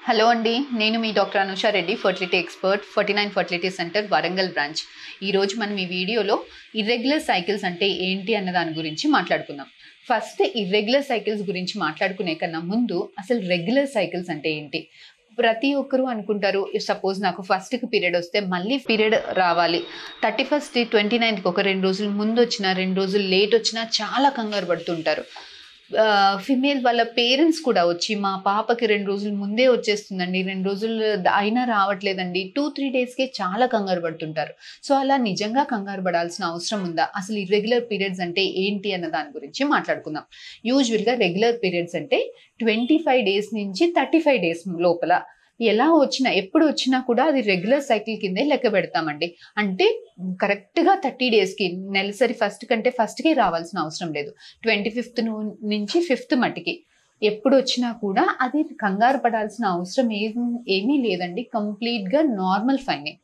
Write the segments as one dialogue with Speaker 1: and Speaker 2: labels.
Speaker 1: Hello అండి, నేను మీ doctor Anusha Reddy, fertility expert, 49 fertility centre Warangal branch. ఈరోజు మనం ఈ వీడియోలో ఇర్రెగ్యులర్ సైకిల్స్ అంటే ఏంటి అన్న దాని గురించి మాట్లాడుకుందాం. ఫస్ట్ ఇర్రెగ్యులర్ సైకిల్స్ గురించి మాట్లాడుకునే కన్నా ముందు అసలు రెగ్యులర్ సైకిల్స్ అంటే ఏంటి? ప్రతి ఒక్కరూ అనుకుంటారు, సపోజ్ నాకు ఫస్ట్కి పీరియడ్ వస్తే మళ్ళీ పీరియడ్ రావాలి, 31st 29th ఒక 2 రోజులు ముందు వచ్చినా 2 రోజులు లేట్ వచ్చినా చాలా కంగారు పడుతుంటారు. ఫిమేల్ వాళ్ళ పేరెంట్స్ కూడా వచ్చి మా పాపకి 2 రోజులు ముందే వచ్చేస్తుందండి, 2 రోజులు అయినా రావట్లేదండి, 2-3 డేస్కే చాలా కంగారు పడుతుంటారు. సో అలా నిజంగా కంగారు పడాల్సిన అవసరం ఉందా? అసలు ఇర్రెగ్యులర్ పీరియడ్స్ అంటే ఏంటి అన్న దాని గురించి మాట్లాడుకుందాం. యూజువల్గా రెగ్యులర్ పీరియడ్స్ అంటే 25 డేస్ నుంచి 35 డేస్ లోపల ఎలా వచ్చినా ఎప్పుడు వచ్చినా కూడా అది రెగ్యులర్ సైకిల్ కిందే లెక్క పెడతామండి. అంటే కరెక్ట్గా 30 డేస్కి, నెలసరి ఫస్ట్ కంటే ఫస్ట్కే రావాల్సిన అవసరం లేదు, 25th నుంచి 5th మట్టికి ఎప్పుడు వచ్చినా కూడా అది కంగారు పడాల్సిన అవసరం ఏమీ లేదండి. కంప్లీట్గా నార్మల్ ఫైనే.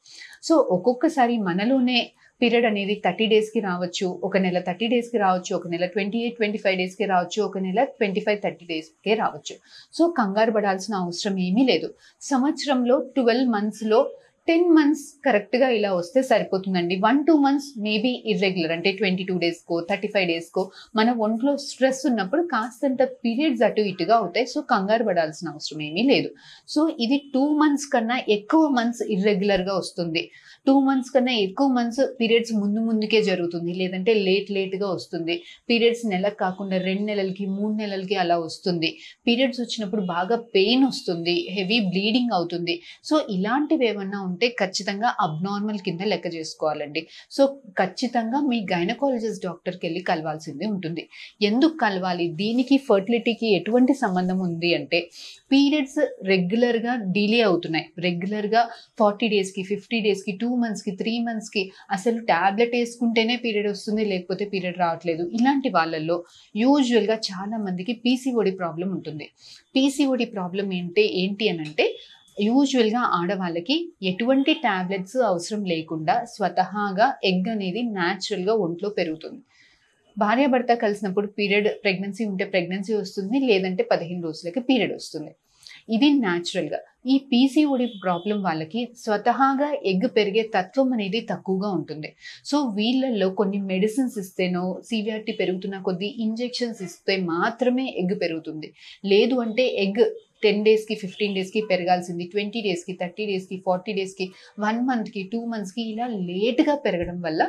Speaker 1: సో ఒక్కొక్కసారి మనలోనే పీరియడ్ అనేది 30 డేస్కి రావచ్చు, ఒక నెల 30 డేస్కి రావచ్చు, ఒక నెల 28-25 డేస్కి రావచ్చు, ఒక నెల 25-30 డేస్కే రావచ్చు. సో కంగారు పడాల్సిన అవసరం ఏమీ లేదు. సంవత్సరంలో 12 మంత్స్లో 10 మంత్స్ కరెక్ట్గా ఇలా వస్తే సరిపోతుందండి. 1-2 మంత్స్ మేబీ ఇర్రెగ్యులర్, అంటే 22 డేస్కో 35 డేస్కో మన ఒంట్లో స్ట్రెస్ ఉన్నప్పుడు కాస్తంత పీరియడ్స్ అటు ఇటుగా అవుతాయి. సో కంగారు పడాల్సిన అవసరం ఏమీ లేదు. సో ఇది 2 మంత్స్ కన్నా ఎక్కువ మంత్స్ ఇర్రెగ్యులర్గా వస్తుంది, 2 మంత్స్ కన్నా ఎక్కువ మంత్స్ పీరియడ్స్ ముందుకే జరుగుతుంది, లేదంటే లేట్గా వస్తుంది, పీరియడ్స్ నెలకు కాకుండా 2 నెలలకి 3 నెలలకి అలా వస్తుంది, పీరియడ్స్ వచ్చినప్పుడు బాగా పెయిన్ వస్తుంది, హెవీ బ్లీడింగ్ అవుతుంది. సో ఇలాంటివి ఏమన్నా ఉంటే ఖచ్చితంగా అబ్నార్మల్ కింద లెక్క చేసుకోవాలండి. సో ఖచ్చితంగా మీ గైనకాలజిస్ట్ డాక్టర్కి వెళ్ళి కలవాల్సిందే ఉంటుంది. ఎందుకు కలవాలి? దీనికి ఫర్టిలిటీకి ఎటువంటి సంబంధం ఉంది అంటే, పీరియడ్స్ రెగ్యులర్గా డిలే అవుతున్నాయి, రెగ్యులర్గా 40 డేస్కి 50 డేస్కి 2 మంత్స్కి 3 మంత్స్కి అసలు ట్యాబ్లెట్ వేసుకుంటేనే పీరియడ్ వస్తుంది, లేకపోతే పీరియడ్ రావట్లేదు. ఇలాంటి వాళ్ళల్లో యూజువల్గా చాలా మందికి పీసీఓడి ప్రాబ్లం ఉంటుంది. పీసీఓడి ప్రాబ్లం ఏంటి అని అంటే, యూజువల్గా ఆడవాళ్ళకి ఎటువంటి ట్యాబ్లెట్స్ అవసరం లేకుండా స్వతహాగా ఎగ్ అనేది న్యాచురల్గా ఒంట్లో పెరుగుతుంది. భార్యాభర్త కలిసినప్పుడు ప్రెగ్నెన్సీ ఉంటే ప్రెగ్నెన్సీ వస్తుంది, లేదంటే 15 రోజులకి పీరియడ్ వస్తుంది. ఇది న్యాచురల్గా. ఈ పీసీఓడి ప్రాబ్లం వాళ్ళకి స్వతహాగా ఎగ్ పెరిగే తత్వం అనేది తక్కువగా ఉంటుంది. సో వీళ్ళల్లో కొన్ని మెడిసిన్స్ ఇస్తేనో, సివిఆర్టీ పెరుగుతున్న కొద్దీ ఇంజెక్షన్స్ ఇస్తే మాత్రమే ఎగ్ పెరుగుతుంది. లేదు అంటే ఎగ్ 10 డేస్కి 15 డేస్కి పెరగాల్సింది 20 డేస్కి 30 డేస్కి 40 డేస్కి 1 మంత్కి 2 మంత్స్కి ఇలా లేట్గా పెరగడం వల్ల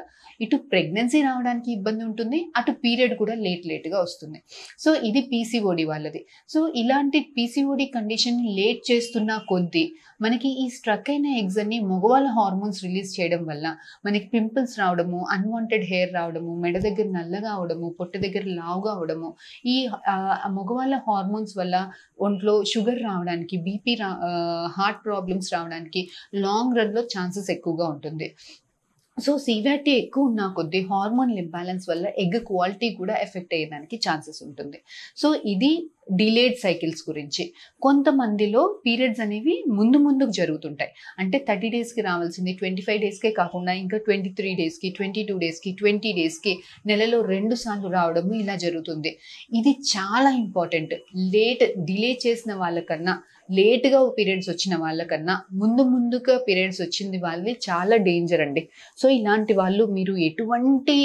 Speaker 1: ఇటు ప్రెగ్నెన్సీ రావడానికి ఇబ్బంది ఉంటుంది, అటు పీరియడ్ కూడా లేట్గా వస్తుంది. సో ఇది పీసీఓడి వాళ్ళది. సో ఇలాంటి పీసీఓడి కండిషన్ లేట్ చేస్తున్న కొద్దీ మనకి ఈ స్ట్రక్ అయిన ఎగ్స్ అన్ని మగవాళ్ళ హార్మోన్స్ రిలీజ్ చేయడం వల్ల మనకి పింపుల్స్ రావడము, అన్వాంటెడ్ హెయిర్ రావడము, మెడ దగ్గర నల్లగా అవడము, పొట్ట దగ్గర లావుగా అవడము, ఈ మగవాళ్ళ హార్మోన్స్ వల్ల ఒంట్లో షుగర్ రావడానికి, హార్ట్ ప్రాబ్లమ్స్ రావడానికి లాంగ్ రన్లో ఛాన్సెస్ ఎక్కువగా ఉంటుంది. సో సివిఆర్టీ ఎక్కువ ఉన్న కొద్దీ హార్మోనల్ ఇంబ్యాలెన్స్ వల్ల ఎగ్ క్వాలిటీ కూడా ఎఫెక్ట్ అయ్యేదానికి ఛాన్సెస్ ఉంటుంది. సో ఇది డిలేడ్ సైకిల్స్ గురించి. కొంతమందిలో పీరియడ్స్ అనేవి ముందుకు జరుగుతుంటాయి. అంటే 30 డేస్కి రావాల్సింది 25 డేస్కే కాకుండా ఇంకా 23 డేస్కి 22 డేస్కి 20 డేస్కి నెలలో 2 సార్లు రావడము ఇలా జరుగుతుంది. ఇది చాలా ఇంపార్టెంట్. డిలే చేసిన వాళ్ళకన్నా, లేట్గా పీరియడ్స్ వచ్చిన వాళ్ళకన్నా ముందుగా పీరియడ్స్ వచ్చింది వాళ్ళది చాలా డేంజర్ అండి. సో ఇలాంటి వాళ్ళు మీరు ఎటువంటి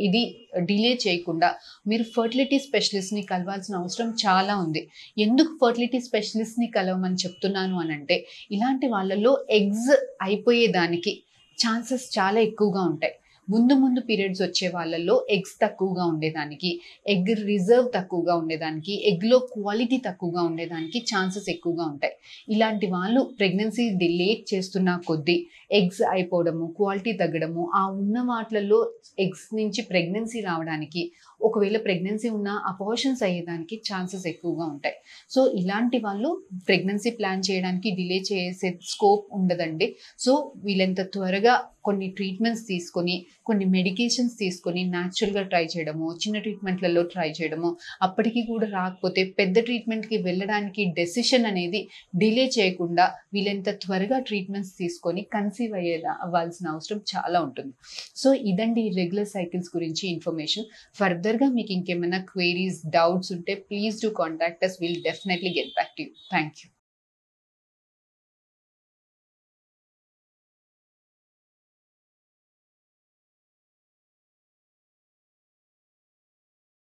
Speaker 1: ఇది డిలే చేయకుండా మీరు ఫర్టిలిటీ స్పెషలిస్ట్ని కలవాల్సిన అవసరం చాలా ఉంది. ఎందుకు ఫర్టిలిటీ స్పెషలిస్ట్ని కలవమని చెప్తున్నాను అని అంటే, ఇలాంటి వాళ్ళల్లో ఎగ్స్ అయిపోయేదానికి ఛాన్సెస్ చాలా ఎక్కువగా ఉంటాయి. ముందు పీరియడ్స్ వచ్చే వాళ్ళల్లో ఎగ్స్ తక్కువగా ఉండేదానికి, ఎగ్ రిజర్వ్ తక్కువగా ఉండేదానికి, ఎగ్లో క్వాలిటీ తక్కువగా ఉండేదానికి ఛాన్సెస్ ఎక్కువగా ఉంటాయి. ఇలాంటి వాళ్ళు ప్రెగ్నెన్సీ డిలేట్ చేస్తున్న కొద్దీ ఎగ్స్ అయిపోవడము, క్వాలిటీ తగ్గడము, ఆ ఉన్న వాటిలలో ఎగ్స్ నుంచి ప్రెగ్నెన్సీ రావడానికి, ఒకవేళ ప్రెగ్నెన్సీ ఉన్న అబార్షన్స్ అయ్యేదానికి ఛాన్సెస్ ఎక్కువగా ఉంటాయి. సో ఇలాంటి వాళ్ళు ప్రెగ్నెన్సీ ప్లాన్ చేయడానికి డిలే చేసే స్కోప్ ఉండదండి. సో వీళ్ళంత త్వరగా కొన్ని ట్రీట్మెంట్స్ తీసుకొని, కొన్ని మెడికేషన్స్ తీసుకొని న్యాచురల్గా ట్రై చేయడము, చిన్న ట్రీట్మెంట్లలో ట్రై చేయడము, అప్పటికి కూడా రాకపోతే పెద్ద ట్రీట్మెంట్కి వెళ్ళడానికి డెసిషన్ అనేది డిలే చేయకుండా వీళ్ళంత త్వరగా ట్రీట్మెంట్స్ తీసుకొని కన్సీవ్ అవ్వాల్సిన అవసరం చాలా ఉంటుంది. సో ఇదండి రెగ్యులర్ సైకిల్స్ గురించి ఇన్ఫర్మేషన్. ఫర్దర్గా మీకు ఇంకేమైనా క్వైరీస్, డౌట్స్ ఉంటే please do contact us. We'll definitely get back to you. Thank you.